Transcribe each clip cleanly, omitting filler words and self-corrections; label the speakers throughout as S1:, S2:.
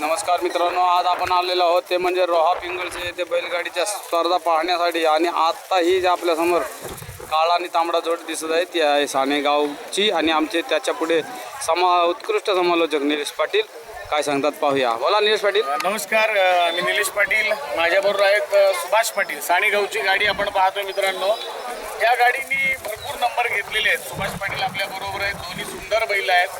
S1: नमस्कार मित्रांनो, आज आपण आलेलो आहोत ते म्हणजे रोहा पिंगळचे येथे बैलगाडीच्या स्पर्धा पाहण्यासाठी. आणि आता ही जी आपल्यासमोर काळा आणि तांबडा जोड दिसत आहे ती आहे सानेगावची. आणि आमचे त्याच्या पुढे उत्कृष्ट समालोचक निलेश पाटील काय सांगतात पाहूया. बोला निलेश पाटील.
S2: नमस्कार, मी निलेश पाटील. माझ्याबरोबर आहेत सुभाष पाटील. सानेगावची गाडी आपण पाहतोय मित्रांनो. या गाडीनी भरपूर नंबर घेतलेले आहेत. सुभाष पाटील आपल्याबरोबर आहेत. दोन्ही सुंदर बैल आहेत.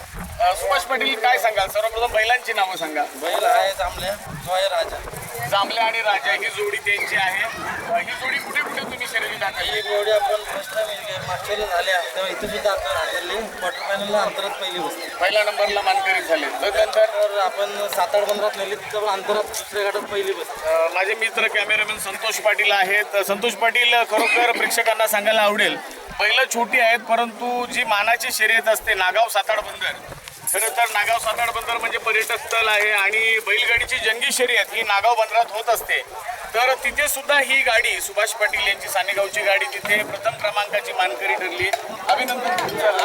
S2: सुभाष पाटील काय सांगाल? सर्वप्रथम बैलांची नावं सांगा.
S3: बैल आहे जांभल्या, तो आहे राजा.
S2: जांभल्या आणि राजा ही जोडी त्यांची आहे. ही जोडी कुठे कुठे तुम्ही शर्यती दाखल?
S3: ही जोडी आपण फर्स्ट टाइम मागच्या झाल्या तेव्हा इथं सुद्धा आपण हाकलली. क्वार्टर फायनलला अंतरात पहिली बसली.
S2: पहिल्या नंबरला मानकरी झाले. तर
S3: आपण 7-8 15 नेली तिथं अंतरात दुसऱ्या गटात पहिली बसली.
S2: माझे मित्र कॅमेरामॅन संतोष पाटील आहेत. संतोष पाटील, खरोखर प्रेक्षकांना सांगायला आवडेल, बैलं छोटी आहेत परंतु जी मानाची शर्यत असते नागाव साताड बंदर, खरं तर नागाव साताड बंदर म्हणजे पर्यटक स्थळ आहे आणि बैलगाडीची जंगी शर्यत ही नागाव बंदरात होत असते. तर तिथे सुद्धा ही गाडी सुभाष पाटील यांची सानेगावची गाडी तिथे प्रथम क्रमांकाची मानकरी ठरली. अभिनंदन.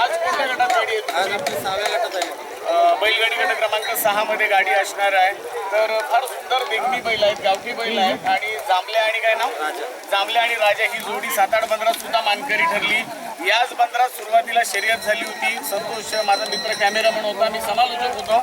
S2: आज कोणत्या गटात गाडी आहे?
S3: आज आपली 6व्या गटात आहे.
S2: बैलगाडी गट क्रमांक 6 मध्ये गाडी असणार आहे. तर फार सुंदर देखणी बैल आहेत, गावठी बैल आहेत. आणि जांभल्या आणि काय नाव? जांभल्या आणि राजा ही जोडी साताड बंदरात सुद्धा मानकरी ठरली. याच बंदरात सुरुवातीला शर्यत झाली होती. संतोष माझा मित्र कॅमेरामॅन होता, मी समालोचक होतो.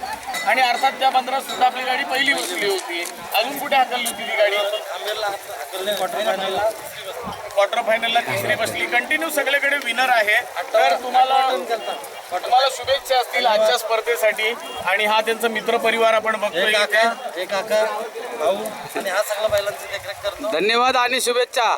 S2: आणि अर्थात त्या बंदरात सुद्धा आपली गाडी पहिली बसली होती. अजून कुठे हाकलली होती ती गाडी?
S3: आंबेरला हाकलली. क्वार्टर फायनलला तिसरी बसली.
S2: क्वार्टर फायनलला तिसरी बसली. कंटिन्यू सगळीकडे विनर आहे. तर तुम्हाला शुभेच्छा असतील आजच्या स्पर्धेसाठी. आणि हा त्यांचा मित्र परिवार आपण बघतोय.
S3: एक काका भाऊ आणि हा सगळा बैलांची देखरेख करतो.
S1: धन्यवाद आणि शुभेच्छा.